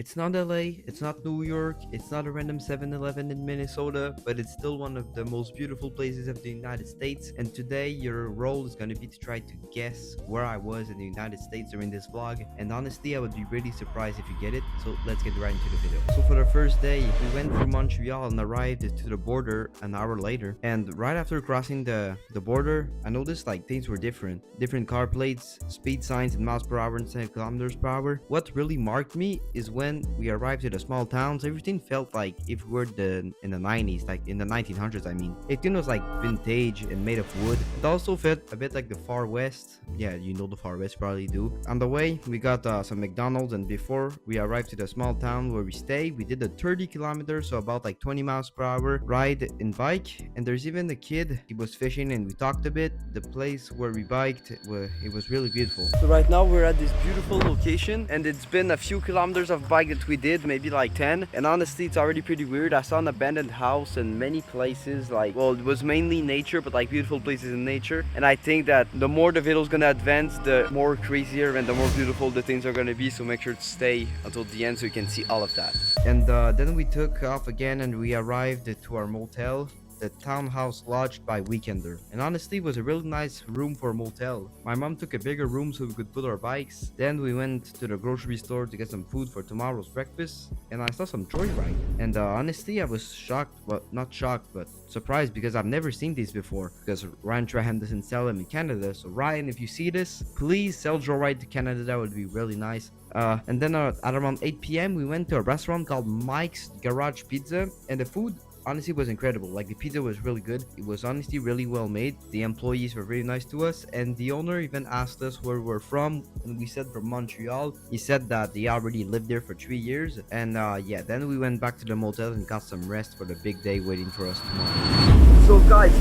It's not LA, it's not New York, it's not a random 7-Eleven in Minnesota, but it's still one of the most beautiful places of the United States. And today, your role is going to be to try to guess where I was in the United States during this vlog. And honestly, I would be really surprised if you get it. So let's get right into the video. So for the first day, we went through Montreal and arrived to the border an hour later. And right after crossing the border, I noticed like things were different. Different car plates, speed signs in miles per hour instead of kilometers per hour. What really marked me is when we arrived at the small towns, everything felt like if we were in the 90s, like in the 1900s. I mean, everything was like vintage and made of wood. It also felt a bit like the Far West. Yeah, you know the Far West probably do. On the way, we got some McDonald's, and before we arrived to the small town where we stay, we did a 30 kilometers, so about like 20 miles per hour ride in bike. And there's even a kid. He was fishing, and we talked a bit. The place where we biked, it was really beautiful. So right now we're at this beautiful location, and it's been a few kilometers of bike that we did, maybe like 10, and honestly it's already pretty weird. I saw an abandoned house and many places, like, well, it was mainly nature, but like beautiful places in nature. And I think that the more the video is gonna advance, the more crazier and the more beautiful the things are gonna be, so make sure to stay until the end so you can see all of that. And then we took off again and we arrived to our motel, the townhouse lodged by Weekender. And honestly, it was a really nice room for a motel. My mom took a bigger room so we could put our bikes. Then we went to the grocery store to get some food for tomorrow's breakfast, and I saw some Joyride. And honestly, I was shocked, well, not shocked, but surprised, because I've never seen these before, because Ryan Trahan doesn't sell them in Canada. So Ryan, if you see this, please sell Joyride to Canada. That would be really nice. And then at around 8 p.m. we went to a restaurant called Mike's Garage Pizza, and the food honestly was incredible. Like, the pizza was really good. It was honestly really well made. The employees were very nice to us, and the owner even asked us where we're from, and we said from Montreal. He said that they already lived there for 3 years. And yeah, then we went back to the motel and got some rest for the big day waiting for us tomorrow. So guys,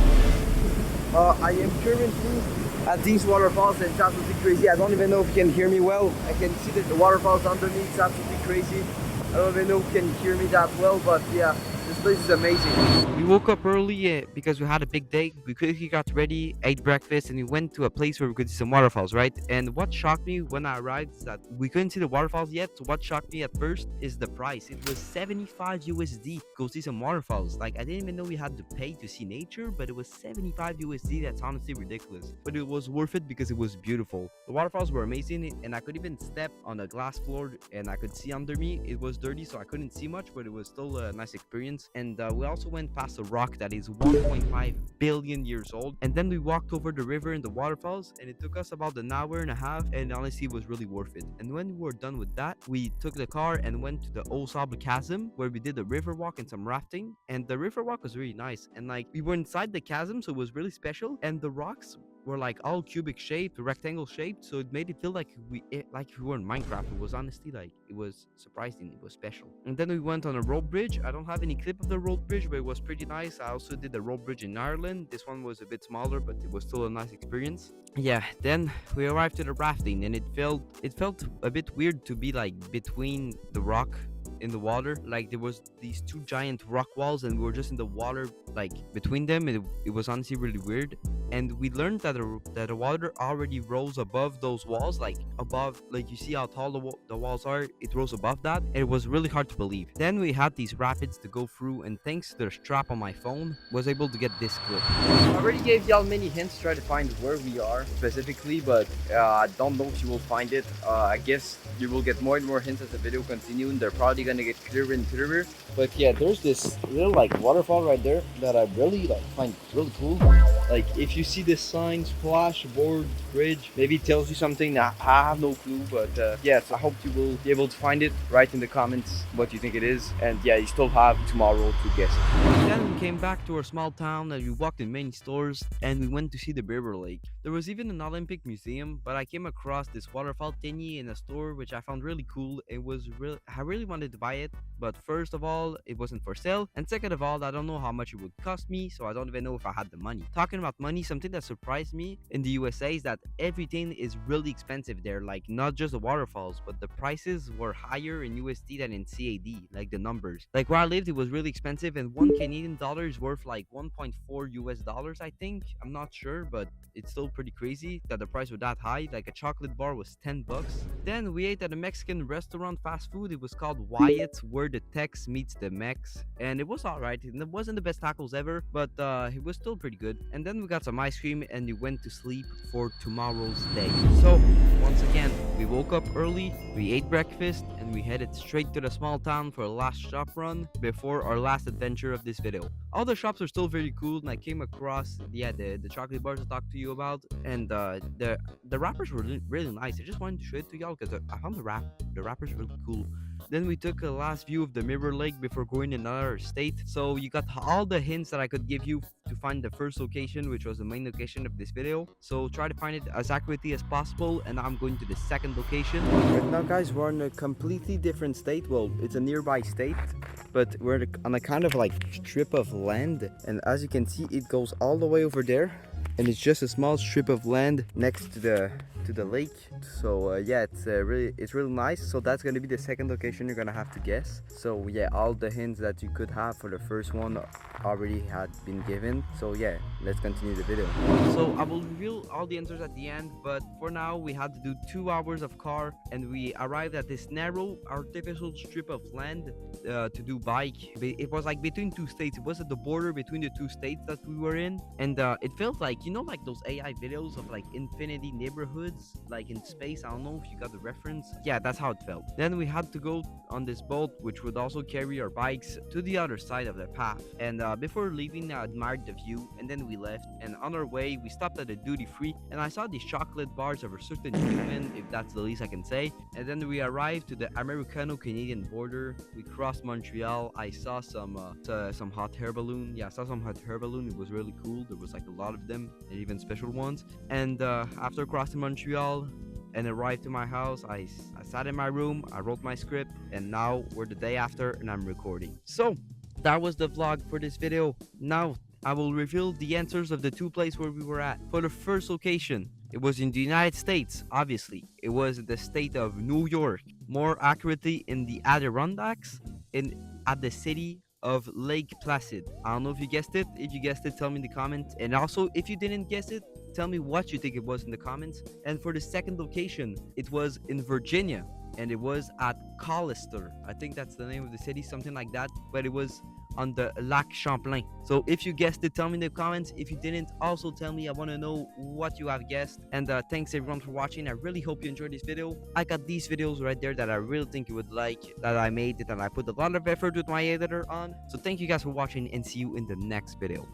I am currently at these waterfalls, and it's absolutely crazy. I don't even know if you can hear me well. I can see that the waterfalls under me. It's absolutely crazy. I don't even know if you can hear me that well, but yeah, this place is amazing. We woke up early because we had a big day. We quickly got ready, ate breakfast, and we went to a place where we could see some waterfalls, right? And what shocked me when I arrived is that we couldn't see the waterfalls yet. So what shocked me at first is the price. It was 75 USD to go see some waterfalls. Like, I didn't even know we had to pay to see nature, but it was 75 USD. That's honestly ridiculous. But it was worth it because it was beautiful. The waterfalls were amazing, and I could even step on a glass floor and I could see under me. It was dirty, so I couldn't see much, but it was still a nice experience. And we also went past a rock that is 1.5 billion years old, and then we walked over the river and the waterfalls, and it took us about an hour and a half, and honestly it was really worth it. And when we were done with that, we took the car and went to the Au Sable chasm, where we did a river walk and some rafting. And the river walk was really nice, and like, we were inside the chasm, so it was really special. And the rocks were like all cubic shaped, rectangle shaped, so it made it feel like we were in Minecraft. It was honestly like, it was surprising, it was special. And then we went on a rope bridge. I don't have any clip of the rope bridge, but it was pretty nice. I also did the rope bridge in Ireland. This one was a bit smaller, but it was still a nice experience. Yeah, then we arrived to the rafting, and it felt a bit weird to be like between the rock in the water. Like, there was these two giant rock walls, and we were just in the water, like between them. It was honestly really weird. And we learned that the water already rose above those walls, like above, like, you see how tall the walls are, it rose above that, and it was really hard to believe. Then we had these rapids to go through, and thanks to the strap on my phone, was able to get this clip. I already gave y'all many hints to try to find where we are specifically, but I don't know if you will find it. I guess you will get more and more hints as the video continues, and they're probably gonna get clearer and clearer. But yeah, there's this little like waterfall right there that I really find really cool. Like, if you see this sign, splash board bridge, maybe it tells you something. I have no clue, but yes, I hope you will be able to find it. Write in the comments what you think it is, and yeah, you still have tomorrow to guess it. Then we came back to our small town, and we walked in many stores, and we went to see the river lake. There was even an Olympic museum, but I came across this waterfall thingy in a store which I found really cool. I really wanted to buy it, but first of all, it wasn't for sale, and second of all, I don't know how much it would cost me, so I don't even know if I had the money. Talking about money, something that surprised me in the USA is that everything is really expensive there. Like not just the waterfalls, but the prices were higher in USD than in CAD. Like the numbers. Like where I lived, it was really expensive, and one Canadian dollar is worth like 1.4 US dollars. I think. I'm not sure, but it's still pretty crazy that the price was that high. Like a chocolate bar was $10. Then we ate at a Mexican restaurant, fast food. It was called Wyatt's, where the Tex meets the Mex, and it was alright. It wasn't the best tacos ever, but it was still pretty good. And then we got some ice cream and we went to sleep for tomorrow's day. So once again, we woke up early, we ate breakfast, and we headed straight to the small town for a last shop run before our last adventure of this video. All the shops are still very cool, and I came across the chocolate bars I talked to you about, and the wrappers were really nice. I just wanted to show it to y'all because I found the wrappers really cool. Then we took a last view of the Mirror Lake before going in another state. So you got all the hints that I could give you to find the first location, which was the main location of this video. So try to find it as accurately as possible, and I'm going to the second location. Right now, guys, we're in a completely different state. Well, it's a nearby state, but we're on a kind of like strip of land, and as you can see, it goes all the way over there, and it's just a small strip of land next to the lake. So yeah, it's really nice. So that's gonna be the second location you're gonna have to guess. So yeah, all the hints that you could have for the first one already had been given. So yeah, let's continue the video. So I will reveal all the answers at the end, but for now we had to do 2 hours of car, and we arrived at this narrow artificial strip of land to do bike. It was like between 2 states. It was at the border between the 2 states that we were in, and it felt like, you know, like those AI videos of like infinity neighborhoods, like in space. I don't know if you got the reference. Yeah, that's how it felt. Then we had to go on this boat, which would also carry our bikes to the other side of the path. And before leaving, I admired the view, and then we left. And on our way, we stopped at a duty free, and I saw these chocolate bars of a certain human, if that's the least I can say. And then we arrived to the Americano-Canadian border. We crossed Montreal. I saw some hot air balloon. Yeah, I saw some hot air balloon. It was really cool. There was like a lot of them, and even special ones. And after crossing Montreal and arrived to my house, I sat in my room, I wrote my script, and now we're the day after and I'm recording. So that was the vlog for this video. Now I will reveal the answers of the 2 places where we were at. For the first location, it was in the United States, obviously. It was the state of New York, more accurately in the Adirondacks, at the city of Lake Placid. I don't know if you guessed it. If you guessed it, tell me in the comments. And also, if you didn't guess it, tell me what you think it was in the comments. And for the second location, it was in Virginia, and it was at Collister. I think that's the name of the city, something like that. But it was on the Lac Champlain. So if you guessed it, tell me in the comments. If you didn't, also tell me. I want to know what you have guessed. And thanks everyone for watching. I really hope you enjoyed this video. I got these videos right there that I really think you would like, that I made, that I put a lot of effort with my editor on. So thank you guys for watching, and see you in the next video.